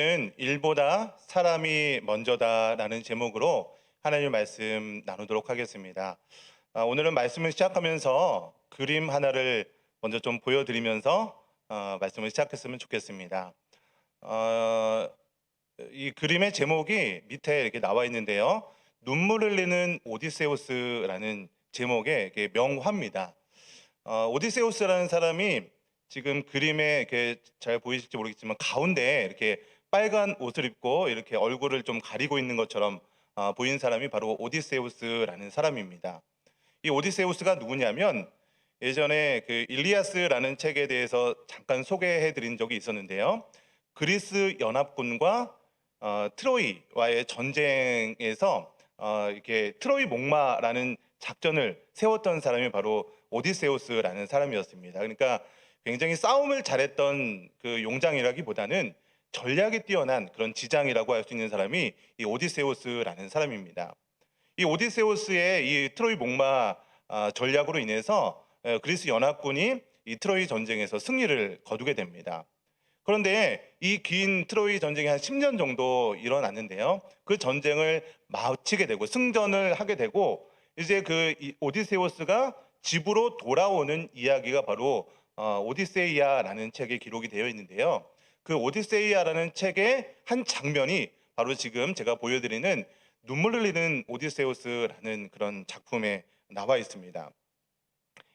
는 일보다 사람이 먼저다라는 제목으로 하나님 말씀 나누도록 하겠습니다. 오늘은 말씀을 시작하면서 그림 하나를 먼저 좀 보여드리면서 말씀을 시작했으면 좋겠습니다. 어, 이 그림의 제목이 밑에 이렇게 나와 있는데요. 눈물 흘리는 오디세우스라는 제목의 이게 명화입니다. 오디세우스라는 사람이 지금 그림에 이렇게 잘 보이실지 모르겠지만 가운데 이렇게 빨간 옷을 입고 이렇게 얼굴을 좀 가리고 있는 것처럼 보이는 사람이 바로 오디세우스라는 사람입니다. 이 오디세우스가 누구냐면 예전에 그 일리아스라는 책에 대해서 잠깐 소개해 드린 적이 있었는데요. 그리스 연합군과 트로이와의 전쟁에서 이렇게 트로이 목마라는 작전을 세웠던 사람이 바로 오디세우스라는 사람이었습니다. 그러니까 굉장히 싸움을 잘했던 그 용장이라기보다는 전략이 뛰어난 그런 지장이라고 할 수 있는 사람이 이 오디세우스라는 사람입니다. 이 오디세우스의 이 트로이 목마 전략으로 인해서 그리스 연합군이 이 트로이 전쟁에서 승리를 거두게 됩니다. 그런데 이 긴 트로이 전쟁이 한 10년 정도 일어났는데요. 그 전쟁을 마치게 되고 승전을 하게 되고 이제 그 오디세우스가 집으로 돌아오는 이야기가 바로 오디세이아라는 책에 기록이 되어 있는데요. 그 오디세이아라는 책의 한 장면이 바로 지금 제가 보여드리는 눈물 흘리는 오디세우스라는 그런 작품에 나와 있습니다.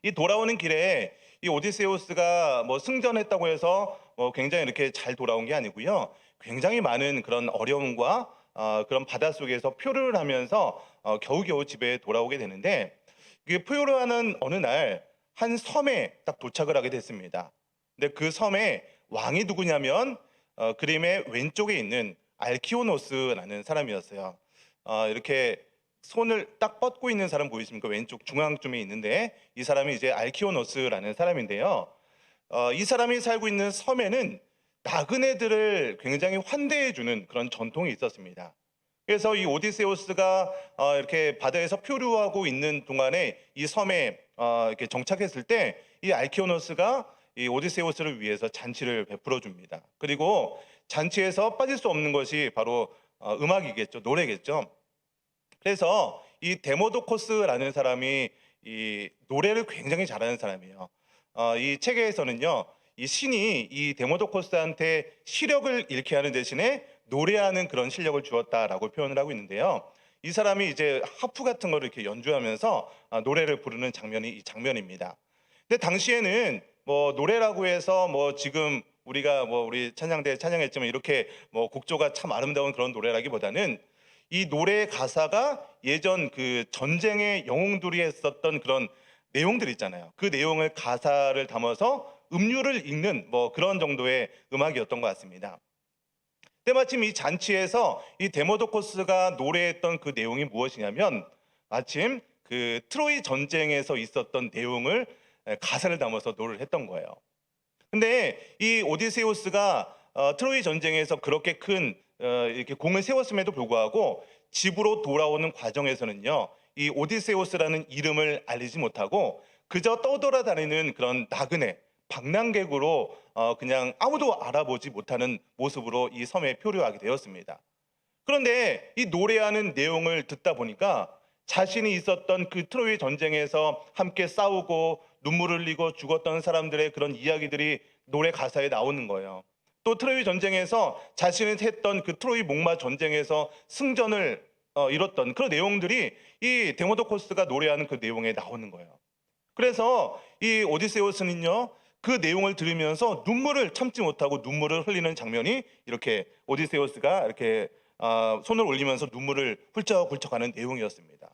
이 돌아오는 길에 이 오디세우스가 뭐 승전했다고 해서 굉장히 이렇게 잘 돌아온 게 아니고요. 굉장히 많은 그런 어려움과 그런 바닷속에서 표류를 하면서 겨우겨우 집에 돌아오게 되는데 이게 표류를 하는 어느 날 한 섬에 딱 도착을 하게 됐습니다. 근데 그 섬에 왕이 누구냐면 그림의 왼쪽에 있는 알키오노스라는 사람이었어요. 이렇게 손을 딱 뻗고 있는 사람 보이십니까? 왼쪽 중앙쯤에 있는데 이 사람이 이제 알키오노스라는 사람인데요. 이 사람이 살고 있는 섬에는 나그네들을 굉장히 환대해 주는 그런 전통이 있었습니다. 그래서 이 오디세우스가 이렇게 바다에서 표류하고 있는 동안에 이 섬에 이렇게 정착했을 때 이 알키오노스가 이 오디세우스를 위해서 잔치를 베풀어 줍니다. 그리고 잔치에서 빠질 수 없는 것이 바로 음악이겠죠. 노래겠죠. 그래서 이 데모도코스라는 사람이 이 노래를 굉장히 잘하는 사람이에요. 이 책에서는요, 이 신이 이 데모도코스한테 시력을 잃게 하는 대신에 노래하는 그런 실력을 주었다라고 표현을 하고 있는데요. 이 사람이 이제 하프 같은 거를 이렇게 연주하면서 노래를 부르는 장면이 이 장면입니다. 근데 당시에는 뭐 노래라고 해서 뭐 지금 우리가 뭐 우리 찬양대 찬양했지만 이렇게 뭐 곡조가 참 아름다운 그런 노래라기보다는 이 노래 가사가 예전 그 전쟁의 영웅들이 했었던 그런 내용들 있잖아요. 그 내용을 가사를 담아서 음률을 읽는 뭐 그런 정도의 음악이었던 것 같습니다. 때마침 이 잔치에서 이 데모도코스가 노래했던 그 내용이 무엇이냐면 마침 그 트로이 전쟁에서 있었던 내용을 가사를 담아서 노래를 했던 거예요. 근데 이 오디세우스가 트로이 전쟁에서 그렇게 큰 이렇게 공을 세웠음에도 불구하고 집으로 돌아오는 과정에서는요. 이 오디세우스라는 이름을 알리지 못하고 그저 떠돌아다니는 그런 나그네, 방랑객으로 그냥 아무도 알아보지 못하는 모습으로 이 섬에 표류하게 되었습니다. 그런데 이 노래하는 내용을 듣다 보니까 자신이 있었던 그 트로이 전쟁에서 함께 싸우고 눈물을 흘리고 죽었던 사람들의 그런 이야기들이 노래 가사에 나오는 거예요. 또 트로이 전쟁에서 자신이 했던 그 트로이 목마 전쟁에서 승전을 이뤘던 그런 내용들이 이 데모도코스가 노래하는 그 내용에 나오는 거예요. 그래서 이 오디세우스는요, 그 내용을 들으면서 눈물을 참지 못하고 눈물을 흘리는 장면이 이렇게 오디세우스가 이렇게 손을 올리면서 눈물을 훌쩍훌쩍하는 내용이었습니다.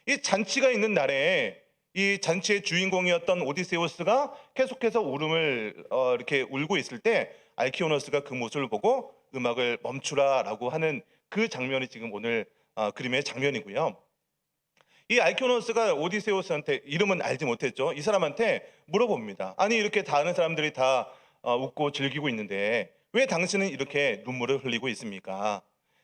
이 잔치가 있는 날에 이 잔치의 주인공이었던 오디세우스가 계속해서 울음을 이렇게 울고 있을 때 알키오노스가 그 모습을 보고 음악을 멈추라라고 하는 그 장면이 지금 오늘 그림의 장면이고요. 이 알키오노스가 오디세우스한테 이름은 알지 못했죠. 이 사람한테 물어봅니다. 아니 이렇게 다른 사람들이 다 웃고 즐기고 있는데 왜 당신은 이렇게 눈물을 흘리고 있습니까?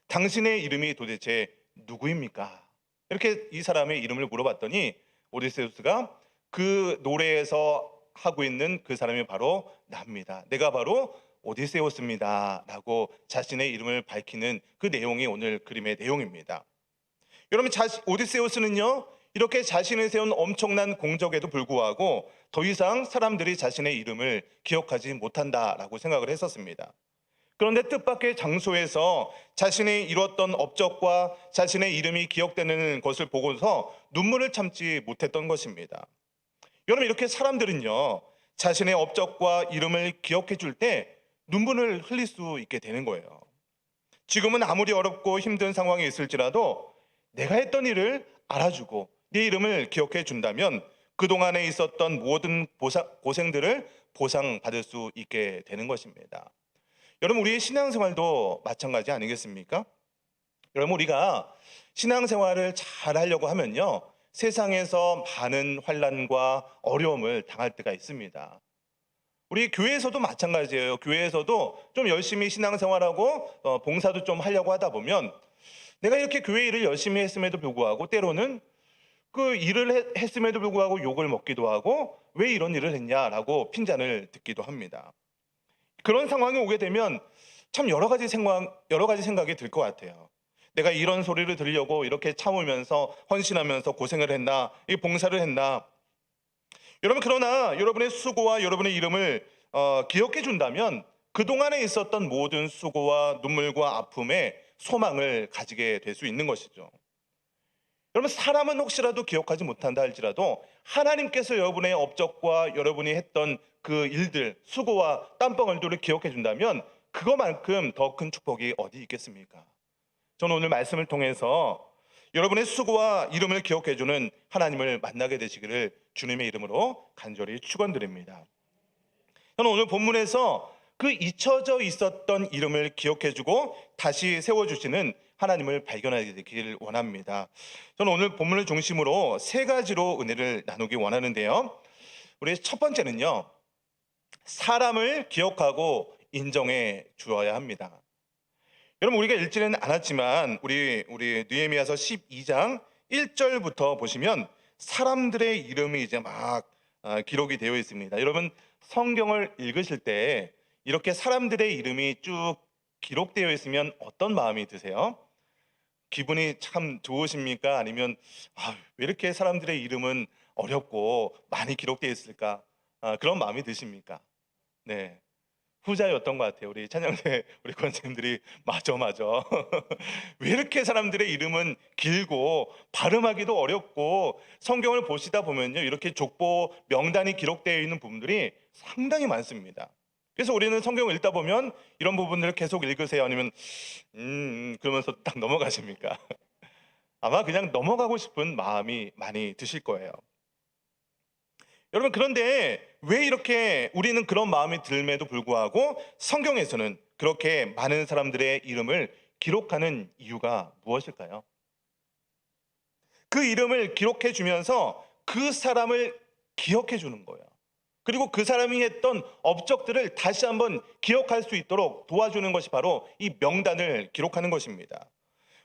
당신의 이름이 도대체 누구입니까? 이렇게 이 사람의 이름을 물어봤더니 오디세우스가 그 노래에서 하고 있는 그 사람이 바로 납니다. 내가 바로 오디세우스입니다 라고 자신의 이름을 밝히는 그 내용이 오늘 그림의 내용입니다. 여러분, 오디세우스는요, 이렇게 자신이 세운 엄청난 공적에도 불구하고 더 이상 사람들이 자신의 이름을 기억하지 못한다라고 생각을 했었습니다. 그런데 뜻밖의 장소에서 자신이 이뤘던 업적과 자신의 이름이 기억되는 것을 보고서 눈물을 참지 못했던 것입니다. 여러분, 이렇게 사람들은요, 자신의 업적과 이름을 기억해 줄 때 눈물을 흘릴 수 있게 되는 거예요. 지금은 아무리 어렵고 힘든 상황에 있을지라도 내가 했던 일을 알아주고 내 이름을 기억해 준다면 그동안에 있었던 모든 고생들을 보상받을 수 있게 되는 것입니다. 여러분, 우리의 신앙생활도 마찬가지 아니겠습니까? 여러분, 우리가 신앙생활을 잘 하려고 하면요, 세상에서 많은 환난과 어려움을 당할 때가 있습니다. 우리 교회에서도 마찬가지예요. 교회에서도 좀 열심히 신앙생활하고 봉사도 좀 하려고 하다 보면 내가 이렇게 교회 일을 열심히 했음에도 불구하고 때로는 그 일을 했음에도 불구하고 욕을 먹기도 하고 왜 이런 일을 했냐라고 핀잔을 듣기도 합니다. 그런 상황이 오게 되면 참 여러 가지 생각이 들 것 같아요. 내가 이런 소리를 들으려고 이렇게 참으면서 헌신하면서 고생을 했나, 이 봉사를 했나. 여러분, 그러나 여러분의 수고와 여러분의 이름을 기억해 준다면 그동안에 있었던 모든 수고와 눈물과 아픔에 소망을 가지게 될 수 있는 것이죠. 여러분, 사람은 혹시라도 기억하지 못한다 할지라도 하나님께서 여러분의 업적과 여러분이 했던 그 일들, 수고와 땀방울들을 기억해 준다면 그거만큼 더 큰 축복이 어디 있겠습니까? 저는 오늘 말씀을 통해서 여러분의 수고와 이름을 기억해 주는 하나님을 만나게 되시기를 주님의 이름으로 간절히 축원드립니다. 저는 오늘 본문에서 그 잊혀져 있었던 이름을 기억해 주고 다시 세워주시는 하나님을 발견하게 되기를 원합니다. 저는 오늘 본문을 중심으로 세 가지로 은혜를 나누기 원하는데요. 우리 첫 번째는요, 사람을 기억하고 인정해 주어야 합니다. 여러분, 우리가 읽지는 않았지만 우리 느헤미야서 12장 1절부터 보시면 사람들의 이름이 이제 막 기록이 되어 있습니다. 여러분, 성경을 읽으실 때 이렇게 사람들의 이름이 쭉 기록되어 있으면 어떤 마음이 드세요? 기분이 참 좋으십니까? 아니면 왜 이렇게 사람들의 이름은 어렵고 많이 기록되어 있을까? 그런 마음이 드십니까? 네, 후자였던 것 같아요. 우리 찬양대 우리 권사님들이 맞아. 왜 이렇게 사람들의 이름은 길고 발음하기도 어렵고 성경을 보시다 보면요, 이렇게 족보 명단이 기록되어 있는 부분들이 상당히 많습니다. 그래서 우리는 성경을 읽다 보면 이런 부분들을 계속 읽으세요? 아니면 그러면서 딱 넘어가십니까? 아마 그냥 넘어가고 싶은 마음이 많이 드실 거예요. 여러분, 그런데 왜 이렇게 우리는 그런 마음이 들음에도 불구하고 성경에서는 그렇게 많은 사람들의 이름을 기록하는 이유가 무엇일까요? 그 이름을 기록해 주면서 그 사람을 기억해 주는 거예요. 그리고 그 사람이 했던 업적들을 다시 한번 기억할 수 있도록 도와주는 것이 바로 이 명단을 기록하는 것입니다.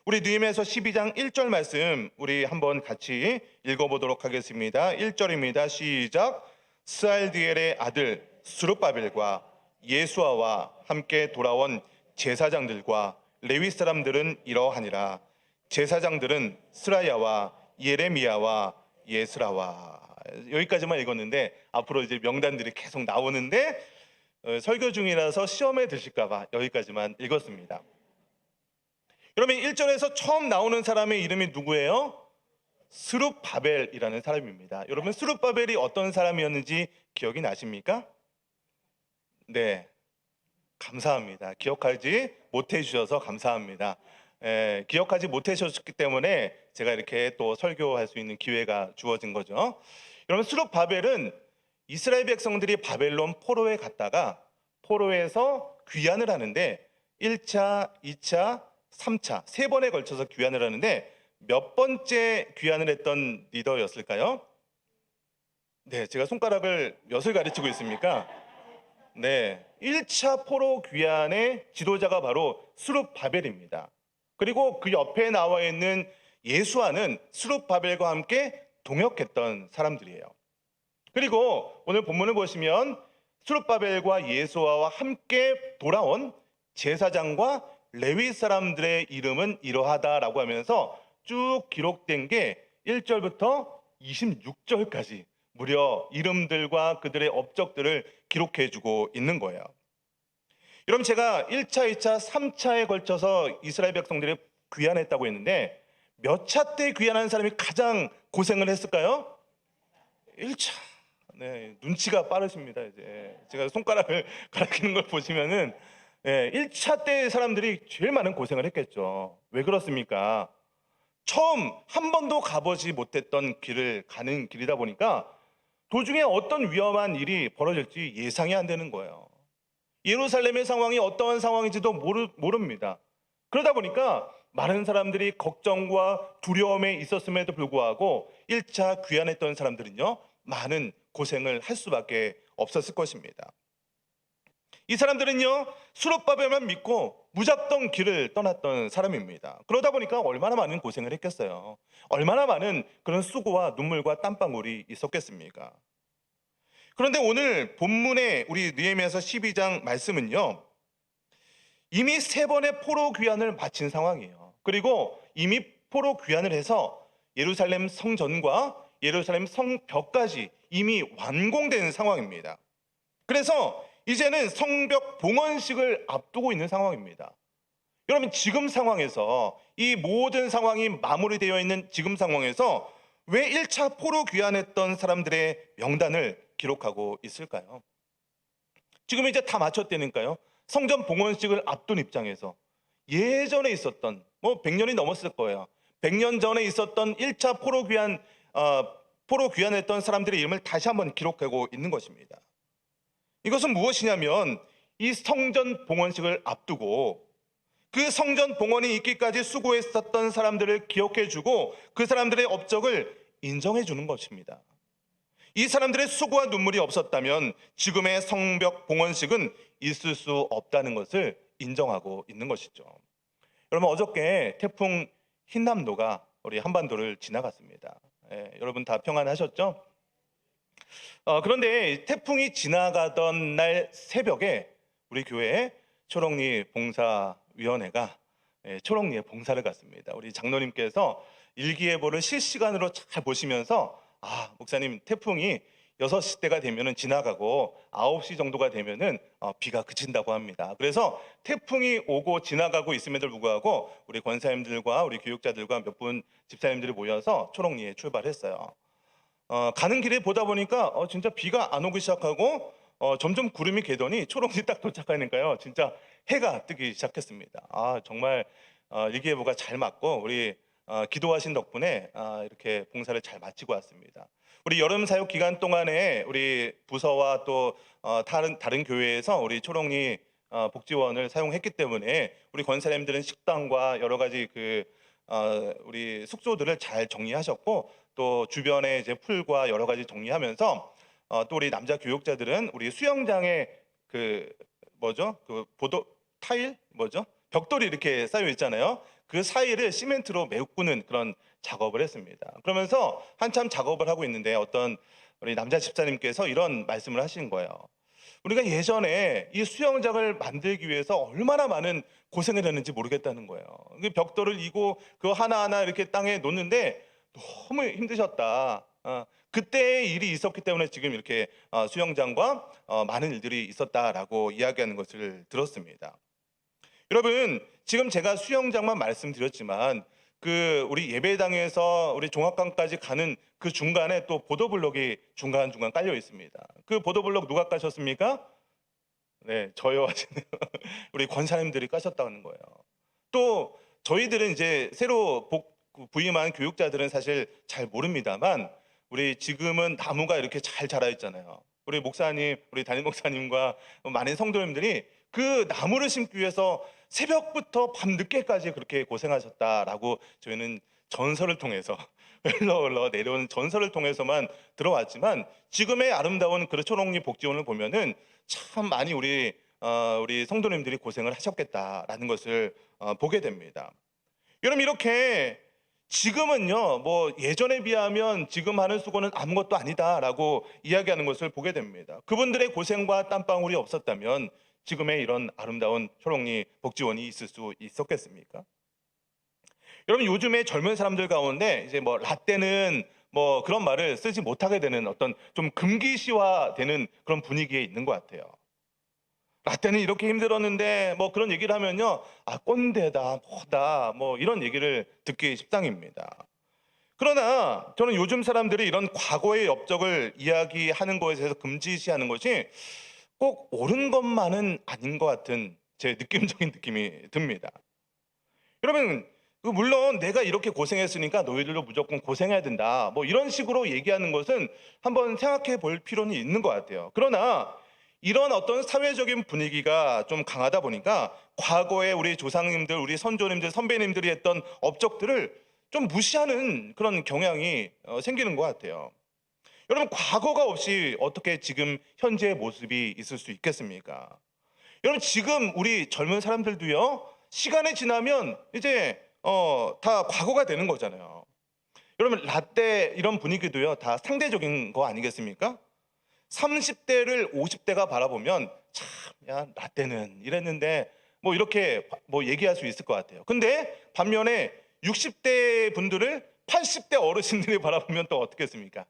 우리 느헤미야서 12장 1절 말씀 우리 한번 같이 읽어보도록 하겠습니다. 1절입니다. 시작. 스알디엘의 아들 스룹바벨과 예수아와 함께 돌아온 제사장들과 레위 사람들은 이러하니라. 제사장들은 스라야와 예레미야와 예스라와. 여기까지만 읽었는데 앞으로 이제 명단들이 계속 나오는데 설교 중이라서 시험에 드실까 봐 여기까지만 읽었습니다. 그러면 1절에서 처음 나오는 사람의 이름이 누구예요? 스룹바벨이라는 사람입니다. 여러분, 스룹바벨이 어떤 사람이었는지 기억이 나십니까? 네, 감사합니다. 기억하지 못해 주셔서 감사합니다. 기억하지 못해 주셨기 때문에 제가 이렇게 또 설교할 수 있는 기회가 주어진 거죠. 여러분, 스룹바벨은 이스라엘 백성들이 바벨론 포로에 갔다가 포로에서 귀환을 하는데 1차, 2차, 3차 세 번에 걸쳐서 귀환을 하는데 몇 번째 귀환을 했던 리더였을까요? 네, 제가 손가락을 몇을 가르치고 있습니까? 네, 1차 포로 귀환의 지도자가 바로 스룹바벨입니다. 그리고 그 옆에 나와 있는 예수아는 스룹바벨과 함께 동역했던 사람들이에요. 그리고 오늘 본문을 보시면 스룹바벨과 예수아와 함께 돌아온 제사장과 레위 사람들의 이름은 이러하다라고 하면서 쭉 기록된 게 1절부터 26절까지 무려 이름들과 그들의 업적들을 기록해 주고 있는 거예요. 여러분, 제가 1차, 2차, 3차에 걸쳐서 이스라엘 백성들이 귀환했다고 했는데 몇 차 때 귀환한 사람이 가장 고생을 했을까요? 1차. 네, 눈치가 빠르십니다. 이제 제가 손가락을 가리키는 걸 보시면은 1차 때 사람들이 제일 많은 고생을 했겠죠. 왜 그렇습니까? 처음 한 번도 가보지 못했던 길을 가는 길이다 보니까 도중에 어떤 위험한 일이 벌어질지 예상이 안 되는 거예요. 예루살렘의 상황이 어떠한 상황인지도 모릅니다. 그러다 보니까 많은 사람들이 걱정과 두려움에 있었음에도 불구하고 1차 귀환했던 사람들은요, 많은 고생을 할 수밖에 없었을 것입니다. 이 사람들은요, 수롯바벨만 믿고 무작정 길을 떠났던 사람입니다. 그러다 보니까 얼마나 많은 고생을 했겠어요. 얼마나 많은 그런 수고와 눈물과 땀방울이 있었겠습니까? 그런데 오늘 본문의 우리 느헤미야서 12장 말씀은요, 이미 세 번의 포로 귀환을 마친 상황이에요. 그리고 이미 포로 귀환을 해서 예루살렘 성전과 예루살렘 성벽까지 이미 완공된 상황입니다. 그래서 이제는 성벽 봉헌식을 앞두고 있는 상황입니다. 여러분, 지금 상황에서 이 모든 상황이 마무리되어 있는 지금 상황에서 왜 1차 포로 귀환했던 사람들의 명단을 기록하고 있을까요? 지금 이제 다 마쳤다니까요. 성전 봉헌식을 앞둔 입장에서 예전에 있었던 100년이 넘었을 거예요. 100년 전에 있었던 1차 포로 귀환했던 사람들의 이름을 다시 한번 기록하고 있는 것입니다. 이것은 무엇이냐면 이 성전 봉헌식을 앞두고 그 성전 봉헌이 있기까지 수고했었던 사람들을 기억해주고 그 사람들의 업적을 인정해주는 것입니다. 이 사람들의 수고와 눈물이 없었다면 지금의 성벽 봉헌식은 있을 수 없다는 것을 인정하고 있는 것이죠. 여러분, 어저께 태풍 흰남노가 우리 한반도를 지나갔습니다. 여러분 다 평안하셨죠? 그런데 태풍이 지나가던 날 새벽에 우리 교회에 초록리 봉사위원회가 초록리에 봉사를 갔습니다. 우리 장로님께서 일기예보를 실시간으로 잘 보시면서 목사님, 태풍이 6시 때가 되면은 지나가고 9시 정도가 되면은 비가 그친다고 합니다. 그래서 태풍이 오고 지나가고 있음에도 불구하고 우리 권사님들과 우리 교육자들과 몇 분 집사님들이 모여서 초록리에 출발했어요. 가는 길에 보다 보니까 진짜 비가 안 오기 시작하고 점점 구름이 개더니 초록리 딱 도착하니까요, 진짜 해가 뜨기 시작했습니다. 정말 일기예보가 잘 맞고 우리 기도하신 덕분에 이렇게 봉사를 잘 마치고 왔습니다. 우리 여름 사역 기간 동안에 우리 부서와 또 다른 교회에서 우리 초록리 복지원을 사용했기 때문에 우리 권사님들은 식당과 여러 가지 우리 숙소들을 잘 정리하셨고, 또 주변에 이제 풀과 여러 가지 정리하면서 또 우리 남자 교육자들은 우리 수영장에 보도 타일 벽돌이 이렇게 쌓여 있잖아요. 그 사이를 시멘트로 메꾸는 그런 작업을 했습니다. 그러면서 한참 작업을 하고 있는데 어떤 우리 남자 집사님께서 이런 말씀을 하신 거예요. 우리가 예전에 이 수영장을 만들기 위해서 얼마나 많은 고생을 했는지 모르겠다는 거예요. 그 벽돌을 이고 그거 하나하나 이렇게 땅에 놓는데 너무 힘드셨다. 그때의 일이 있었기 때문에 지금 이렇게 수영장과 많은 일들이 있었다라고 이야기하는 것을 들었습니다. 여러분, 지금 제가 수영장만 말씀드렸지만 우리 예배당에서 우리 종합관까지 가는 그 중간에 또 보도블록이 중간중간 깔려 있습니다. 그 보도블록 누가 까셨습니까? 네, 저요. 우리 권사님들이 까셨다는 거예요. 또 저희들은 이제 새로 부임한 교육자들은 사실 잘 모릅니다만 우리 지금은 나무가 이렇게 잘 자라 있잖아요. 우리 목사님, 우리 담임 목사님과 많은 성도님들이 그 나무를 심기 위해서 새벽부터 밤늦게까지 그렇게 고생하셨다라고 저희는 전설을 통해서 흘러 내려온 전설을 통해서만 들어왔지만, 지금의 아름다운 초록리 복지원을 보면은 참 많이 우리 성도님들이 고생을 하셨겠다라는 것을 보게 됩니다. 여러분, 이렇게 지금은요, 뭐 예전에 비하면 지금 하는 수고는 아무것도 아니다라고 이야기하는 것을 보게 됩니다. 그분들의 고생과 땀방울이 없었다면 지금의 이런 아름다운 초록리 복지원이 있을 수 있었겠습니까? 여러분, 요즘에 젊은 사람들 가운데 이제 뭐 라떼는 뭐 그런 말을 쓰지 못하게 되는 어떤 좀 금기시화되는 그런 분위기에 있는 것 같아요. 라떼는 이렇게 힘들었는데 뭐 그런 얘기를 하면요, 아 꼰대다 뭐다 뭐 이런 얘기를 듣기 십상입니다. 그러나 저는 요즘 사람들이 이런 과거의 업적을 이야기하는 것에 대해서 금지시하는 것이 꼭 옳은 것만은 아닌 것 같은 제 느낌적인 느낌이 듭니다. 여러분, 물론 내가 이렇게 고생했으니까 너희들도 무조건 고생해야 된다 뭐 이런 식으로 얘기하는 것은 한번 생각해 볼 필요는 있는 것 같아요. 그러나 이런 어떤 사회적인 분위기가 좀 강하다 보니까 과거에 우리 조상님들, 우리 선조님들, 선배님들이 했던 업적들을 좀 무시하는 그런 경향이 생기는 것 같아요. 여러분, 과거가 없이 어떻게 지금 현재의 모습이 있을 수 있겠습니까? 여러분, 지금 우리 젊은 사람들도요, 시간이 지나면 이제 다 과거가 되는 거잖아요. 여러분, 라떼 이런 분위기도요, 다 상대적인 거 아니겠습니까? 30대를 50대가 바라보면 참, 야, 라떼는 이랬는데 뭐 이렇게 뭐 얘기할 수 있을 것 같아요. 근데 반면에 60대 분들을 80대 어르신들이 바라보면 또 어떻겠습니까? 야,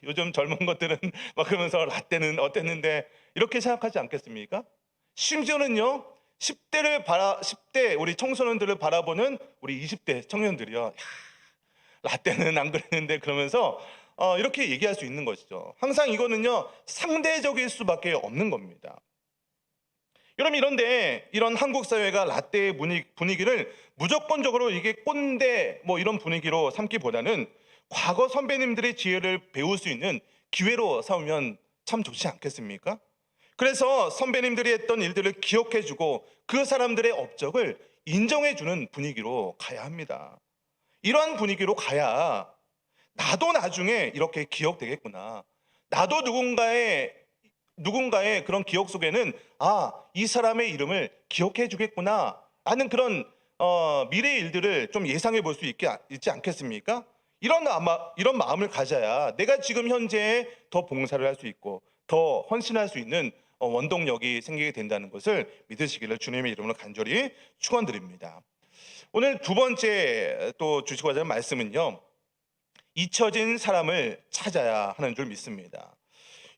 요즘 젊은 것들은 막 그러면서 라떼는 어땠는데 이렇게 생각하지 않겠습니까? 심지어는요, 10대 우리 청소년들을 바라보는 우리 20대 청년들이요, 야, 라떼는 안 그랬는데 그러면서 이렇게 얘기할 수 있는 것이죠. 항상 이거는요, 상대적일 수밖에 없는 겁니다. 여러분, 이런데 이런 한국 사회가 라떼의 분위기를 무조건적으로 이게 꼰대 뭐 이런 분위기로 삼기보다는 과거 선배님들의 지혜를 배울 수 있는 기회로 삼으면 참 좋지 않겠습니까? 그래서 선배님들이 했던 일들을 기억해주고 그 사람들의 업적을 인정해주는 분위기로 가야 합니다. 이러한 분위기로 가야 나도 나중에 이렇게 기억되겠구나. 나도 누군가의 그런 기억 속에는 아, 이 사람의 이름을 기억해 주겠구나 하는 그런 미래의 일들을 좀 예상해 볼 수 있지 않겠습니까? 이런 마음을 가져야 내가 지금 현재에 더 봉사를 할 수 있고 더 헌신할 수 있는 원동력이 생기게 된다는 것을 믿으시기를 주님의 이름으로 간절히 축원드립니다. 오늘 두 번째 또 주시고자 하는 말씀은요, 잊혀진 사람을 찾아야 하는 줄 믿습니다.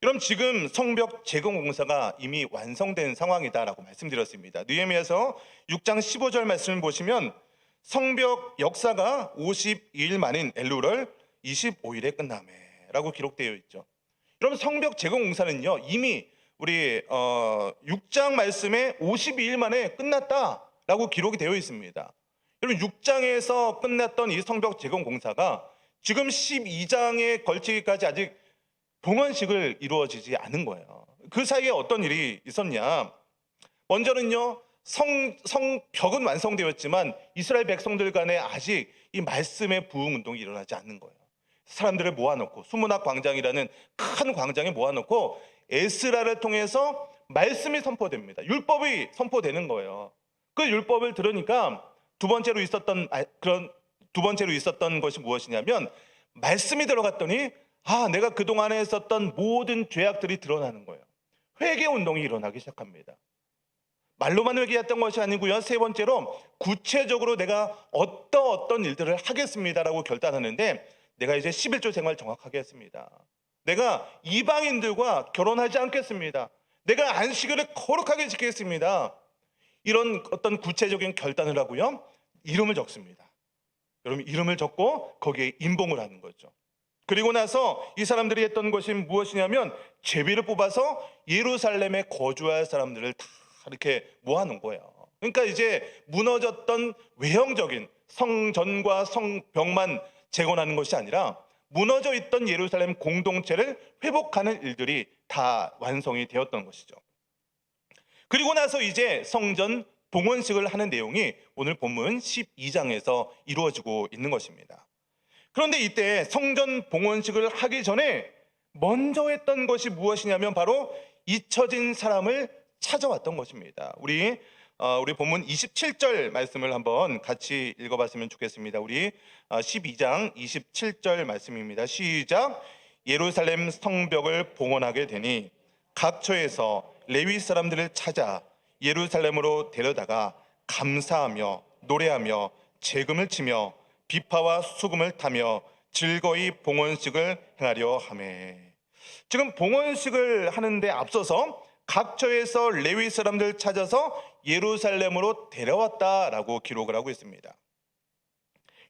그럼 지금 성벽 재건 공사가 이미 완성된 상황이다라고 말씀드렸습니다. 느헤미야서 6장 15절 말씀을 보시면 성벽 역사가 52일 만인 엘루를 25일에 끝나매라고 기록되어 있죠. 여러분, 성벽 재건 공사는요, 이미 우리 6장 말씀에 52일 만에 끝났다라고 기록이 되어 있습니다. 여러분, 6장에서 끝났던 이 성벽 재건 공사가 지금 12장에 걸치기까지 아직 봉헌식을 이루어지지 않은 거예요. 그 사이에 어떤 일이 있었냐? 먼저는요, 성벽은 완성되었지만 이스라엘 백성들 간에 아직 이 말씀의 부흥 운동이 일어나지 않는 거예요. 사람들을 모아놓고 수문학 광장이라는 큰 광장에 모아놓고 에스라를 통해서 말씀이 선포됩니다. 율법이 선포되는 거예요. 그 율법을 들으니까 두 번째로 있었던 것이 무엇이냐면 말씀이 들어갔더니 아, 내가 그동안에 했었던 모든 죄악들이 드러나는 거예요. 회개 운동이 일어나기 시작합니다. 말로만 회개했던 것이 아니고요, 세 번째로 구체적으로 내가 어떤 일들을 하겠습니다라고 결단하는데 내가 이제 11조 생활 정확하게 했습니다. 내가 이방인들과 결혼하지 않겠습니다. 내가 안식일을 거룩하게 지키겠습니다. 이런 어떤 구체적인 결단을 하고요, 이름을 적습니다. 여러분, 이름을 적고 거기에 임봉을 하는 거죠. 그리고 나서 이 사람들이 했던 것이 무엇이냐면 제비를 뽑아서 예루살렘에 거주할 사람들을 다 이렇게 모아놓은 거예요. 그러니까 이제 무너졌던 외형적인 성전과 성벽만 재건하는 것이 아니라 무너져 있던 예루살렘 공동체를 회복하는 일들이 다 완성이 되었던 것이죠. 그리고 나서 이제 성전 봉헌식을 하는 내용이 오늘 본문 12장에서 이루어지고 있는 것입니다. 그런데 이때 성전 봉헌식을 하기 전에 먼저 했던 것이 무엇이냐면 바로 잊혀진 사람을 찾아왔던 것입니다. 우리 우리 본문 27절 말씀을 한번 같이 읽어봤으면 좋겠습니다. 우리 12장 27절 말씀입니다. 시작. 예루살렘 성벽을 봉헌하게 되니 각처에서 레위 사람들을 찾아 예루살렘으로 데려다가 감사하며 노래하며 재금을 치며 비파와 수금을 타며 즐거이 봉헌식을 행하려 하매. 지금 봉헌식을 하는데 앞서서 각처에서 레위 사람들 찾아서 예루살렘으로 데려왔다라고 기록을 하고 있습니다.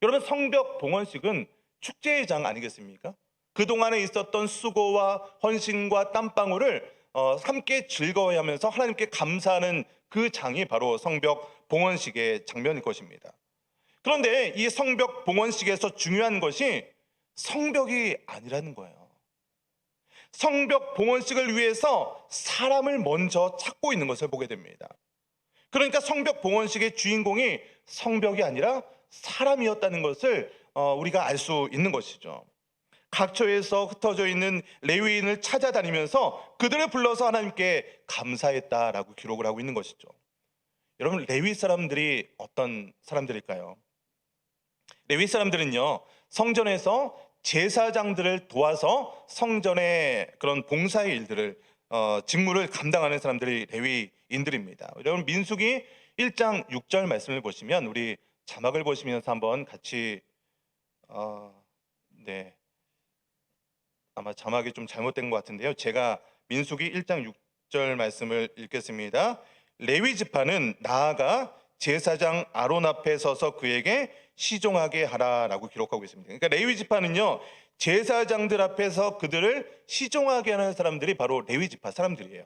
여러분, 성벽 봉헌식은 축제의 장 아니겠습니까? 그동안에 있었던 수고와 헌신과 땀방울을 함께 즐거워하면서 하나님께 감사하는 그 장이 바로 성벽 봉헌식의 장면일 것입니다. 그런데 이 성벽 봉헌식에서 중요한 것이 성벽이 아니라는 거예요. 성벽 봉헌식을 위해서 사람을 먼저 찾고 있는 것을 보게 됩니다. 그러니까 성벽 봉헌식의 주인공이 성벽이 아니라 사람이었다는 것을 우리가 알 수 있는 것이죠. 각처에서 흩어져 있는 레위인을 찾아다니면서 그들을 불러서 하나님께 감사했다라고 기록을 하고 있는 것이죠. 여러분, 레위 사람들이 어떤 사람들일까요? 레위 사람들은요, 성전에서 제사장들을 도와서 성전의 그런 봉사의 일들을 직무를 감당하는 사람들이 레위인들입니다. 여러분, 민수기 1장 6절 말씀을 보시면, 우리 자막을 보시면서 한번 같이 네, 아마 자막이 좀 잘못된 것 같은데요. 제가 민수기 1장 6절 말씀을 읽겠습니다. 레위 지파는 나아가 제사장 아론 앞에 서서 그에게 시종하게 하라라고 기록하고 있습니다. 그러니까 레위 지파는요, 제사장들 앞에서 그들을 시종하게 하는 사람들이 바로 레위 지파 사람들이에요.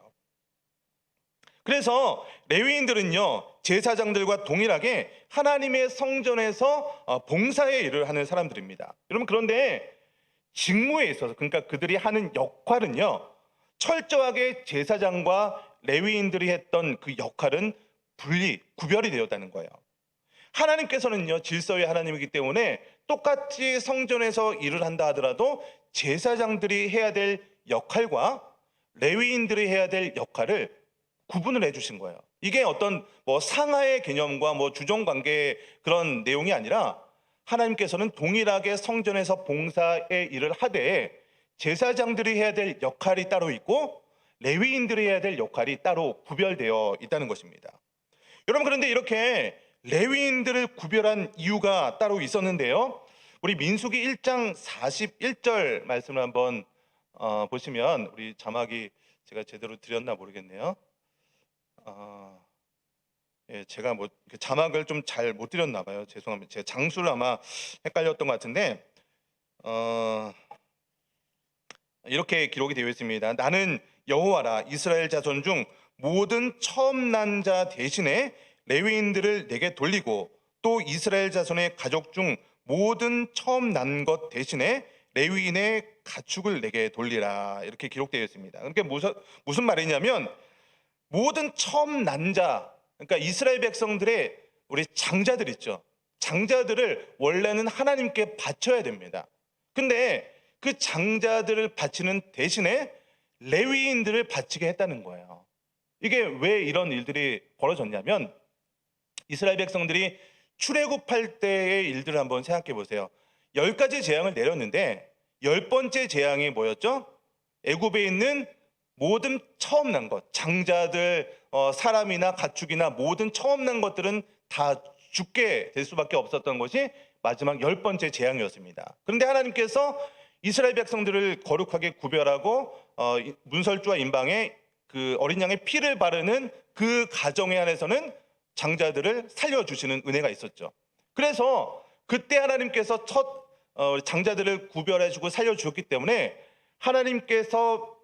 그래서 레위인들은요, 제사장들과 동일하게 하나님의 성전에서 봉사의 일을 하는 사람들입니다. 여러분, 그런데 직무에 있어서, 그러니까 그들이 하는 역할은요, 철저하게 제사장과 레위인들이 했던 그 역할은 구별이 되었다는 거예요. 하나님께서는요, 질서의 하나님이기 때문에 똑같이 성전에서 일을 한다 하더라도 제사장들이 해야 될 역할과 레위인들이 해야 될 역할을 구분을 해주신 거예요. 이게 어떤 상하의 개념과 주종 관계의 그런 내용이 아니라, 하나님께서는 동일하게 성전에서 봉사의 일을 하되 제사장들이 해야 될 역할이 따로 있고 레위인들이 해야 될 역할이 따로 구별되어 있다는 것입니다. 여러분, 그런데 이렇게 레위인들을 구별한 이유가 따로 있었는데요. 우리 민수기 1장 41절 말씀을 한번 보시면, 우리 자막이 제가 제대로 드렸나 모르겠네요. 예, 제가 자막을 좀 잘 못 드렸나 봐요. 죄송합니다. 제 장수를 아마 헷갈렸던 것 같은데, 이렇게 기록이 되어 있습니다. 나는 여호와라. 이스라엘 자손 중 모든 처음 난 자 대신에 레위인들을 내게 돌리고, 또 이스라엘 자손의 가족 중 모든 처음 난 것 대신에 레위인의 가축을 내게 돌리라. 이렇게 기록되어 있습니다. 그러니까 무슨 말이냐면, 모든 처음 난 자, 그러니까 이스라엘 백성들의 우리 장자들 있죠. 장자들을 원래는 하나님께 바쳐야 됩니다. 근데 그 장자들을 바치는 대신에 레위인들을 바치게 했다는 거예요. 이게 왜 이런 일들이 벌어졌냐면, 이스라엘 백성들이 출애굽할 때의 일들을 한번 생각해 보세요. 10가지 재앙을 내렸는데 10번째 재앙이 뭐였죠? 애굽에 있는 모든 처음 난 것, 장자들, 사람이나 가축이나 모든 처음 난 것들은 다 죽게 될 수밖에 없었던 것이 마지막 10번째 재앙이었습니다. 그런데 하나님께서 이스라엘 백성들을 거룩하게 구별하고 문설주와 임방에 그 어린 양의 피를 바르는 그 가정에 한해서는 장자들을 살려주시는 은혜가 있었죠. 그래서 그때 하나님께서 첫 장자들을 구별해주고 살려주셨기 때문에 하나님께서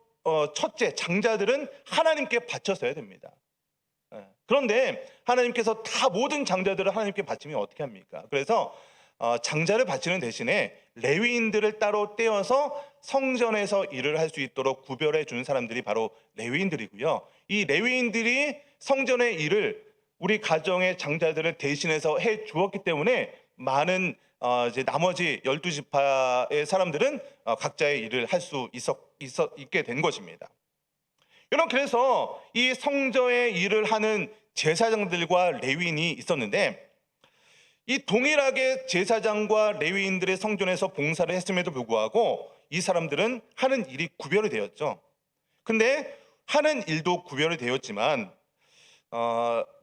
첫째 장자들은 하나님께 바쳐서야 됩니다. 그런데 하나님께서 다 모든 장자들을 하나님께 바치면 어떻게 합니까? 그래서 장자를 바치는 대신에 레위인들을 따로 떼어서 성전에서 일을 할 수 있도록 구별해 준 사람들이 바로 레위인들이고요. 이 레위인들이 성전의 일을 우리 가정의 장자들을 대신해서 해 주었기 때문에 많은 이제 나머지 12지파의 사람들은 각자의 일을 할 수 있게 된 것입니다. 여러분, 그래서 이 성전의 일을 하는 제사장들과 레위인이 있었는데, 이 동일하게 제사장과 레위인들의 성전에서 봉사를 했음에도 불구하고 이 사람들은 하는 일이 구별이 되었죠. 근데 하는 일도 구별이 되었지만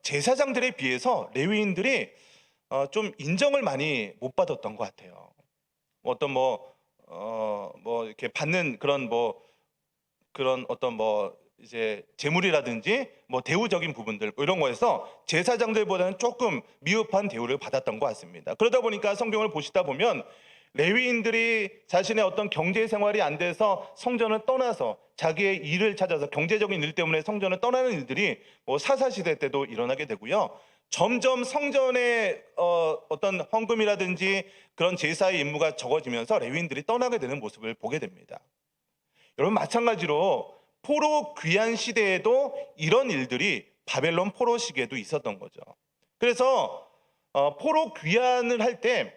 제사장들에 비해서 레위인들이 좀 인정을 많이 못 받았던 것 같아요. 어떤 뭐 이렇게 받는 그런 어떤 이제 재물이라든지 뭐 대우적인 부분들 뭐 이런 거에서 제사장들보다는 조금 미흡한 대우를 받았던 것 같습니다. 그러다 보니까 성경을 보시다 보면 레위인들이 자신의 어떤 경제 생활이 안 돼서 성전을 떠나서 자기의 일을 찾아서 경제적인 일 때문에 성전을 떠나는 일들이 뭐 사사 시대 때도 일어나게 되고요. 점점 성전의 어떤 헌금이라든지 그런 제사의 임무가 적어지면서 레위인들이 떠나게 되는 모습을 보게 됩니다. 여러분, 마찬가지로 포로 귀환 시대에도 이런 일들이 바벨론 포로 시기에도 있었던 거죠. 그래서 포로 귀환을 할 때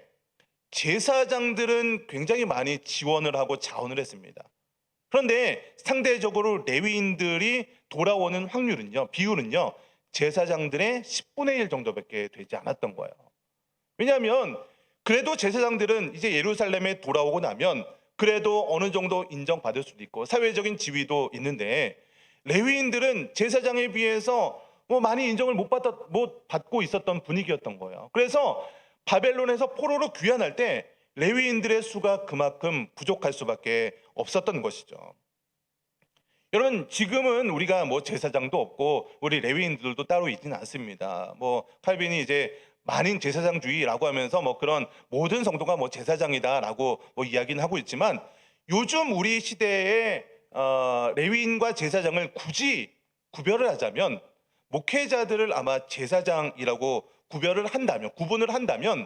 제사장들은 굉장히 많이 지원을 하고 자원을 했습니다. 그런데 상대적으로 레위인들이 돌아오는 확률은요, 비율은요, 제사장들의 10분의 1 정도밖에 되지 않았던 거예요. 왜냐하면 그래도 제사장들은 이제 예루살렘에 돌아오고 나면 그래도 어느 정도 인정받을 수도 있고 사회적인 지위도 있는데, 레위인들은 제사장에 비해서 뭐 많이 인정을 못 받고 있었던 분위기였던 거예요. 그래서 바벨론에서 포로로 귀환할 때 레위인들의 수가 그만큼 부족할 수밖에 없었던 것이죠. 여러분, 지금은 우리가 뭐 제사장도 없고 우리 레위인들도 따로 있지는 않습니다. 뭐 칼빈이 이제 만인 제사장주의라고 하면서 뭐 그런 모든 성도가 뭐 제사장이다라고 뭐 이야기는 하고 있지만, 요즘 우리 시대에 레위인과 제사장을 굳이 구별을 하자면 목회자들을 아마 제사장이라고 구분을 한다면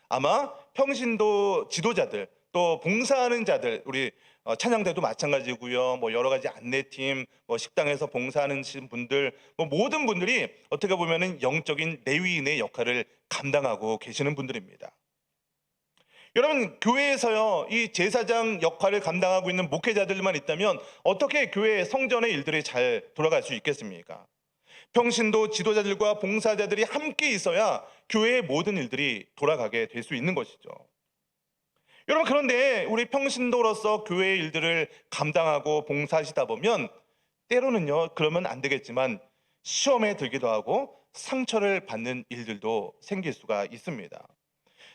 아마 평신도 지도자들 또 봉사하는 자들, 우리 찬양대도 마찬가지고요. 뭐 여러 가지 안내팀, 뭐 식당에서 봉사하는 분들, 뭐 모든 분들이 어떻게 보면은 영적인 레위인의 역할을 감당하고 계시는 분들입니다. 여러분, 교회에서요, 이 제사장 역할을 감당하고 있는 목회자들만 있다면 어떻게 교회 성전의 일들이 잘 돌아갈 수 있겠습니까? 평신도 지도자들과 봉사자들이 함께 있어야 교회의 모든 일들이 돌아가게 될 수 있는 것이죠. 여러분, 그런데 우리 평신도로서 교회의 일들을 감당하고 봉사하시다 보면 때로는요, 그러면 안 되겠지만 시험에 들기도 하고 상처를 받는 일들도 생길 수가 있습니다.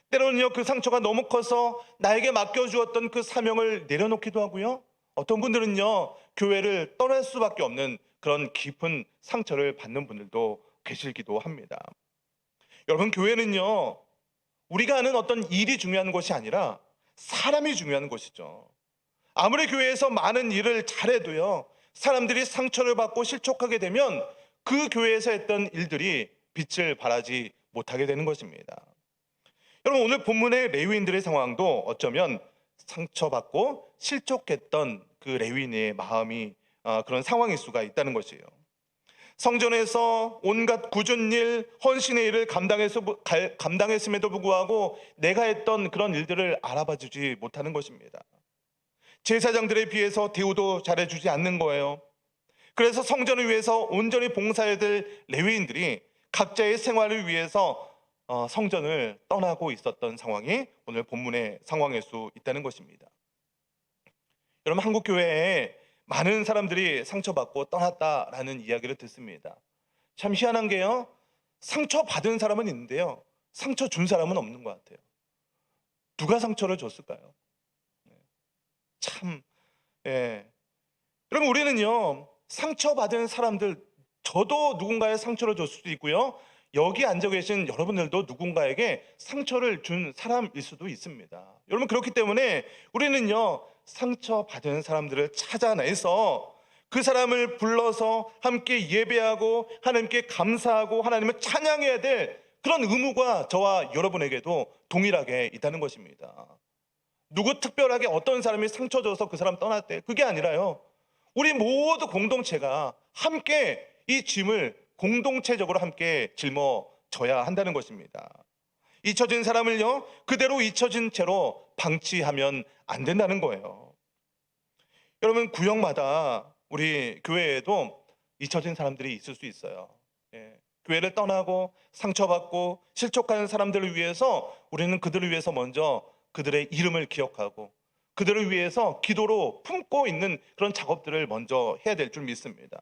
때로는요, 그 상처가 너무 커서 나에게 맡겨주었던 그 사명을 내려놓기도 하고요. 어떤 분들은요, 교회를 떠날 수밖에 없는 그런 깊은 상처를 받는 분들도 계시기도 합니다. 여러분, 교회는요, 우리가 하는 어떤 일이 중요한 것이 아니라 사람이 중요한 것이죠. 아무리 교회에서 많은 일을 잘해도요, 사람들이 상처를 받고 실족하게 되면 그 교회에서 했던 일들이 빛을 발하지 못하게 되는 것입니다. 여러분, 오늘 본문의 레위인들의 상황도 어쩌면 상처받고 실족했던 그 레위인의 마음이 그런 상황일 수가 있다는 것이에요. 성전에서 온갖 굳은 일, 헌신의 일을 감당했음에도 불구하고 내가 했던 그런 일들을 알아봐 주지 못하는 것입니다. 제사장들에 비해서 대우도 잘해주지 않는 거예요. 그래서 성전을 위해서 온전히 봉사해야 될 레위인들이 각자의 생활을 위해서 성전을 떠나고 있었던 상황이 오늘 본문의 상황일 수 있다는 것입니다. 여러분, 한국 교회에 많은 사람들이 상처받고 떠났다라는 이야기를 듣습니다. 참 희한한 게요, 상처받은 사람은 있는데요, 상처 준 사람은 없는 것 같아요. 누가 상처를 줬을까요? 참, 예. 여러분, 우리는요, 상처받은 사람들, 저도 누군가의 상처를 줄 수도 있고요, 여기 앉아 계신 여러분들도 누군가에게 상처를 준 사람일 수도 있습니다. 여러분, 그렇기 때문에 우리는요, 상처받은 사람들을 찾아내서 그 사람을 불러서 함께 예배하고 하나님께 감사하고 하나님을 찬양해야 될 그런 의무가 저와 여러분에게도 동일하게 있다는 것입니다. 누구 특별하게 어떤 사람이 상처 줘서 그 사람 떠났대, 그게 아니라요, 우리 모두 공동체가 함께 이 짐을 공동체적으로 함께 짊어져야 한다는 것입니다. 잊혀진 사람을요, 그대로 잊혀진 채로 방치하면 안 된다는 거예요. 여러분, 구역마다 우리 교회에도 잊혀진 사람들이 있을 수 있어요. 예. 교회를 떠나고 상처받고 실족하는 사람들을 위해서 우리는 그들을 위해서 먼저 그들의 이름을 기억하고 그들을 위해서 기도로 품고 있는 그런 작업들을 먼저 해야 될 줄 믿습니다.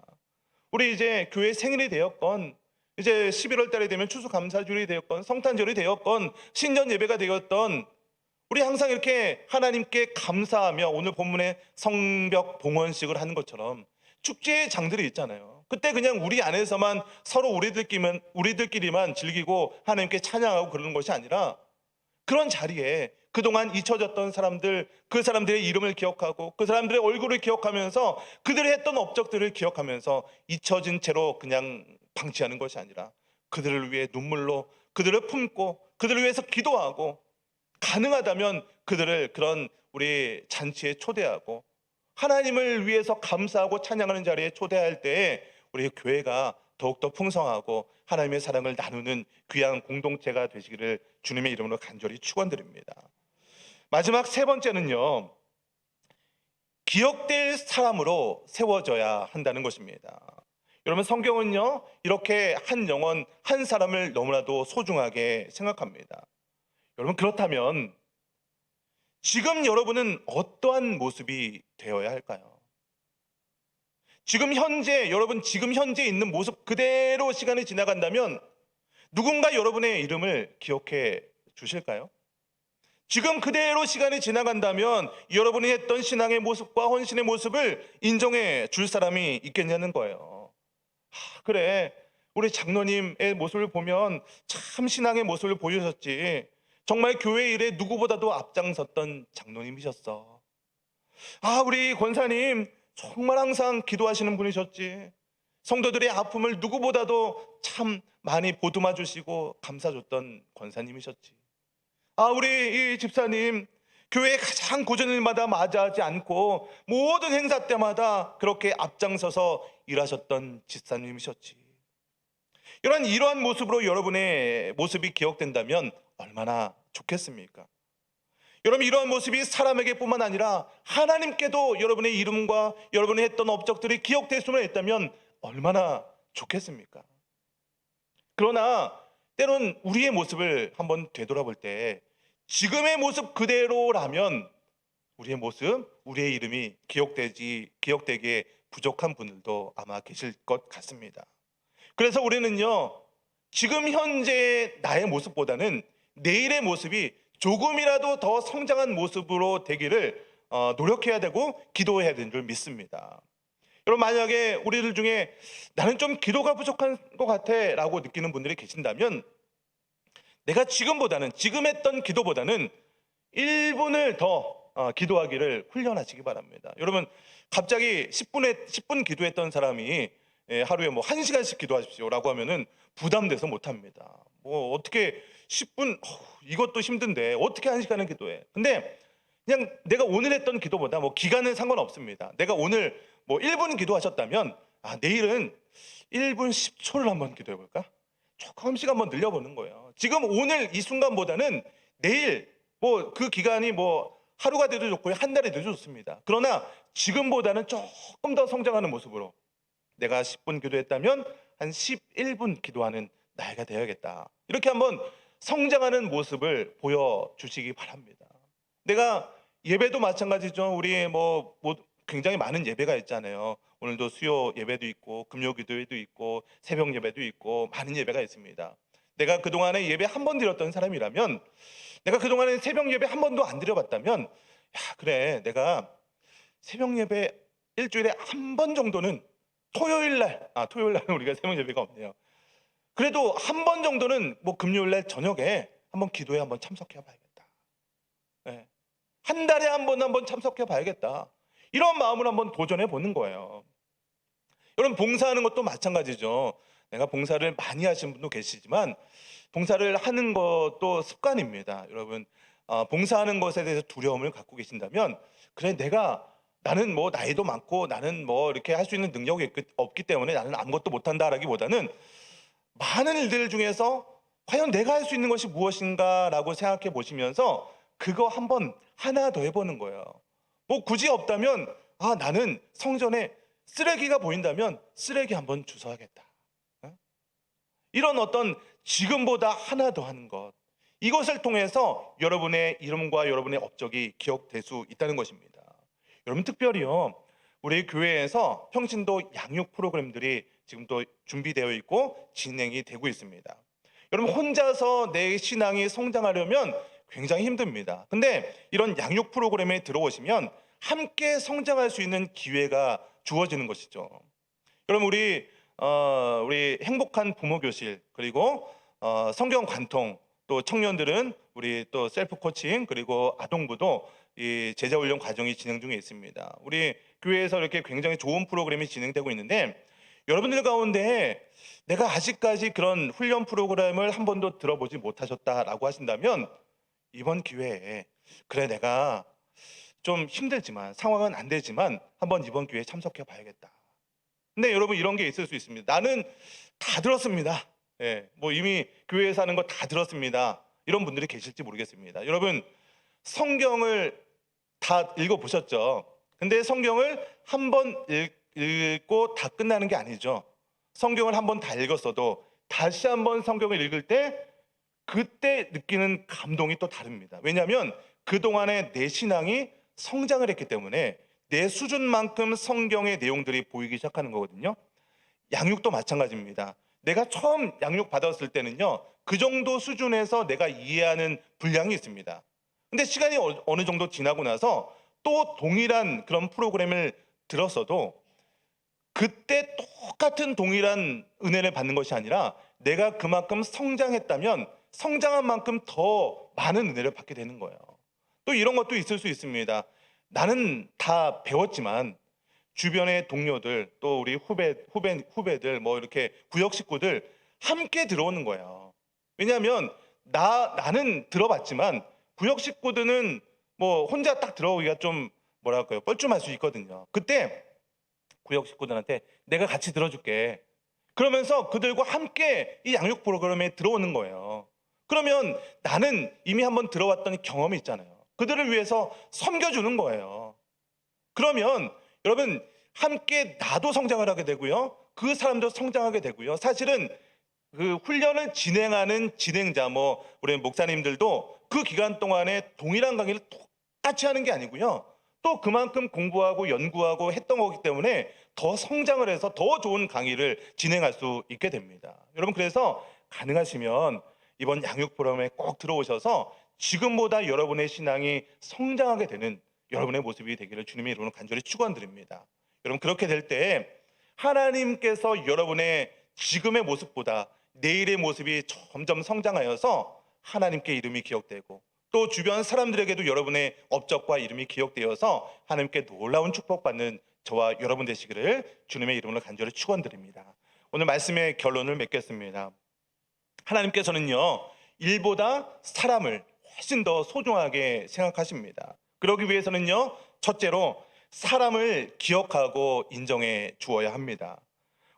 우리 이제 교회 생일이 되었건, 이제 11월 달이 되면 추수감사주일이 되었건, 성탄절이 되었건, 신년 예배가 되었던, 우리 항상 이렇게 하나님께 감사하며 오늘 본문의 성벽 봉헌식을 하는 것처럼 축제의 장들이 있잖아요. 그때 그냥 우리 안에서만 서로 우리들끼리만 즐기고 하나님께 찬양하고 그러는 것이 아니라 그런 자리에 그동안 잊혀졌던 사람들, 그 사람들의 이름을 기억하고 그 사람들의 얼굴을 기억하면서 그들이 했던 업적들을 기억하면서 잊혀진 채로 그냥 방치하는 것이 아니라 그들을 위해 눈물로 그들을 품고 그들을 위해서 기도하고 가능하다면 그들을 그런 우리 잔치에 초대하고 하나님을 위해서 감사하고 찬양하는 자리에 초대할 때에 우리 교회가 더욱더 풍성하고 하나님의 사랑을 나누는 귀한 공동체가 되시기를 주님의 이름으로 간절히 축원드립니다. 마지막 세 번째는요, 기억될 사람으로 세워져야 한다는 것입니다. 여러분, 성경은요 이렇게 한 영혼 한 사람을 너무나도 소중하게 생각합니다. 여러분, 그렇다면 지금 여러분은 어떠한 모습이 되어야 할까요? 여러분 지금 현재 있는 모습 그대로 시간이 지나간다면 누군가 여러분의 이름을 기억해 주실까요? 지금 그대로 시간이 지나간다면 여러분이 했던 신앙의 모습과 헌신의 모습을 인정해 줄 사람이 있겠냐는 거예요. 그래, 우리 장로님의 모습을 보면 참 신앙의 모습을 보여줬지. 정말 교회 일에 누구보다도 앞장섰던 장로님이셨어. 우리 권사님 정말 항상 기도하시는 분이셨지. 성도들의 아픔을 누구보다도 참 많이 보듬어 주시고 감싸줬던 권사님이셨지. 우리 이 집사님 교회 가장 고전 일마다 맞이하지 않고 모든 행사 때마다 그렇게 앞장서서 일하셨던 집사님이셨지. 이러한 모습으로 여러분의 모습이 기억된다면 얼마나 좋겠습니까? 여러분, 이러한 모습이 사람에게 뿐만 아니라 하나님께도 여러분의 이름과 여러분이 했던 업적들이 기억될 수만 있다면 얼마나 좋겠습니까? 그러나 때론 우리의 모습을 한번 되돌아볼 때 지금의 모습 그대로라면 우리의 모습, 우리의 이름이 기억되기에 부족한 분들도 아마 계실 것 같습니다. 그래서 우리는요, 지금 현재의 나의 모습보다는 내일의 모습이 조금이라도 더 성장한 모습으로 되기를 노력해야 되고 기도해야 되는 줄 믿습니다. 여러분, 만약에 우리들 중에 나는 좀 기도가 부족한 것 같아 라고 느끼는 분들이 계신다면 내가 지금 했던 기도보다는 1분을 더 기도하기를 훈련하시기 바랍니다. 여러분, 갑자기 10분 기도했던 사람이 하루에 뭐 1시간씩 기도하십시오 라고 하면은 부담돼서 못합니다. 뭐 어떻게 10분, 이것도 힘든데 어떻게 1시간을 기도해. 근데 그냥 내가 오늘 했던 기도보다 뭐 기간은 상관없습니다. 내가 오늘 뭐 1분 기도하셨다면 내일은 1분 10초를 한번 기도해 볼까? 조금씩 한번 늘려보는 거예요. 지금 오늘 이 순간보다는 내일 뭐 그 기간이 뭐 하루가 돼도 좋고 한 달이 돼도 좋습니다. 그러나 지금보다는 조금 더 성장하는 모습으로 내가 10분 기도했다면 한 11분 기도하는 나이가 되어야겠다. 이렇게 한번 성장하는 모습을 보여주시기 바랍니다. 내가 예배도 마찬가지죠. 우리 뭐 굉장히 많은 예배가 있잖아요. 오늘도 수요 예배도 있고 금요 기도회도 있고 새벽 예배도 있고 많은 예배가 있습니다. 내가 그동안에 예배 한 번 드렸던 사람이라면, 내가 그동안에 새벽 예배 한 번도 안 드려봤다면, 그래, 내가 새벽 예배 일주일에 한 번 정도는 토요일날은 우리가 새벽 예배가 없네요. 그래도 한 번 정도는 뭐 금요일날 저녁에 한번 기도에 한번 참석해 봐야겠다. 네. 한 달에 한번 참석해 봐야겠다. 이런 마음으로 한번 도전해 보는 거예요. 여러분, 봉사하는 것도 마찬가지죠. 내가 봉사를 많이 하시는 분도 계시지만 봉사를 하는 것도 습관입니다. 여러분, 봉사하는 것에 대해서 두려움을 갖고 계신다면, 그래, 나는 뭐 나이도 많고 나는 뭐 이렇게 할 수 있는 능력이 없기 때문에 나는 아무것도 못한다라기보다는 많은 일들 중에서 과연 내가 할 수 있는 것이 무엇인가라고 생각해 보시면서 그거 한번 하나 더 해보는 거예요. 뭐 굳이 없다면 나는 성전에 쓰레기가 보인다면 쓰레기 한번 주워야겠다. 이런 어떤 지금보다 하나 더 하는 것, 이것을 통해서 여러분의 이름과 여러분의 업적이 기억될 수 있다는 것입니다. 여러분, 특별히요, 우리 교회에서 평신도 양육 프로그램들이 지금 또 준비되어 있고 진행이 되고 있습니다. 여러분, 혼자서 내 신앙이 성장하려면 굉장히 힘듭니다. 근데 이런 양육 프로그램에 들어오시면 함께 성장할 수 있는 기회가 주어지는 것이죠. 그럼 우리 행복한 부모 교실, 그리고 성경 관통, 또 청년들은 우리 또 셀프 코칭, 그리고 아동부도 이 제자 훈련 과정이 진행 중에 있습니다. 우리 교회에서 이렇게 굉장히 좋은 프로그램이 진행되고 있는데, 여러분들 가운데 내가 아직까지 그런 훈련 프로그램을 한 번도 들어보지 못하셨다라고 하신다면, 이번 기회에 그래, 내가 좀 힘들지만, 상황은 안 되지만 한번 이번 기회에 참석해 봐야겠다. 근데 여러분, 이런 게 있을 수 있습니다. 나는 다 들었습니다. 예, 뭐 이미 교회에서 하는 거 다 들었습니다. 이런 분들이 계실지 모르겠습니다. 여러분, 성경을 다 읽어보셨죠? 근데 성경을 한 번 읽고 다 끝나는 게 아니죠. 성경을 한 번 다 읽었어도 다시 한 번 성경을 읽을 때 그때 느끼는 감동이 또 다릅니다. 왜냐하면 그동안에 내 신앙이 성장을 했기 때문에 내 수준만큼 성경의 내용들이 보이기 시작하는 거거든요. 양육도 마찬가지입니다. 내가 처음 양육 받았을 때는요, 그 정도 수준에서 내가 이해하는 분량이 있습니다. 근데 시간이 어느 정도 지나고 나서 또 동일한 그런 프로그램을 들었어도 그때 똑같은 동일한 은혜를 받는 것이 아니라 내가 그만큼 성장했다면 성장한 만큼 더 많은 은혜를 받게 되는 거예요. 또 이런 것도 있을 수 있습니다. 나는 다 배웠지만 주변의 동료들, 또 우리 후배들, 뭐 이렇게 구역 식구들 함께 들어오는 거예요. 왜냐하면 나는 들어봤지만 구역 식구들은 뭐 혼자 딱 들어오기가 좀 뭐랄까요, 뻘쭘할 수 있거든요. 그때 구역 식구들한테 내가 같이 들어줄게, 그러면서 그들과 함께 이 양육 프로그램에 들어오는 거예요. 그러면 나는 이미 한번 들어왔던 경험이 있잖아요. 그들을 위해서 섬겨주는 거예요. 그러면 여러분, 함께 나도 성장을 하게 되고요, 그 사람도 성장하게 되고요. 사실은 그 훈련을 진행하는 진행자, 뭐 우리 목사님들도 그 기간 동안에 동일한 강의를 똑같이 하는 게 아니고요, 또 그만큼 공부하고 연구하고 했던 거기 때문에 더 성장을 해서 더 좋은 강의를 진행할 수 있게 됩니다. 여러분, 그래서 가능하시면 이번 양육 프로그램에 꼭 들어오셔서 지금보다 여러분의 신앙이 성장하게 되는 여러분의 모습이 되기를 주님의 이름으로 간절히 축원드립니다. 여러분, 그렇게 될 때 하나님께서 여러분의 지금의 모습보다 내일의 모습이 점점 성장하여서 하나님께 이름이 기억되고, 또 주변 사람들에게도 여러분의 업적과 이름이 기억되어서 하나님께 놀라운 축복받는 저와 여러분 되시기를 주님의 이름으로 간절히 축원드립니다. 오늘 말씀의 결론을 맺겠습니다. 하나님께서는요, 일보다 사람을 훨씬 더 소중하게 생각하십니다. 그러기 위해서는요, 첫째로 사람을 기억하고 인정해 주어야 합니다.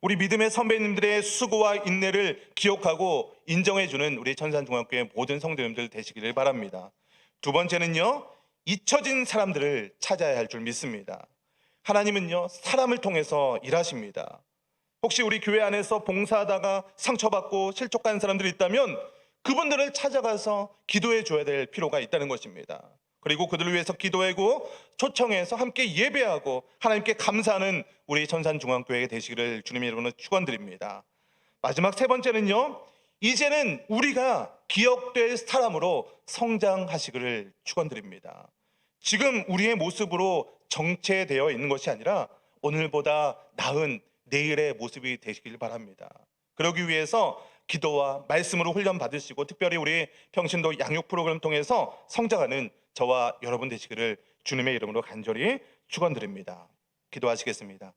우리 믿음의 선배님들의 수고와 인내를 기억하고 인정해 주는 우리 천산중학교의 모든 성도님들 되시기를 바랍니다. 두 번째는요, 잊혀진 사람들을 찾아야 할 줄 믿습니다. 하나님은요, 사람을 통해서 일하십니다. 혹시 우리 교회 안에서 봉사하다가 상처받고 실족한 사람들이 있다면 그분들을 찾아가서 기도해 줘야 될 필요가 있다는 것입니다. 그리고 그들을 위해서 기도하고 초청해서 함께 예배하고 하나님께 감사하는 우리 천산중앙교회 되시기를 주님의 이름으로 축원드립니다. 마지막 세 번째는요, 이제는 우리가 기억될 사람으로 성장하시기를 축원드립니다. 지금 우리의 모습으로 정체되어 있는 것이 아니라 오늘보다 나은 내일의 모습이 되시길 바랍니다. 그러기 위해서 기도와 말씀으로 훈련 받으시고, 특별히 우리 평신도 양육 프로그램 통해서 성장하는 저와 여러분 되시기를 주님의 이름으로 간절히 축원드립니다. 기도하시겠습니다.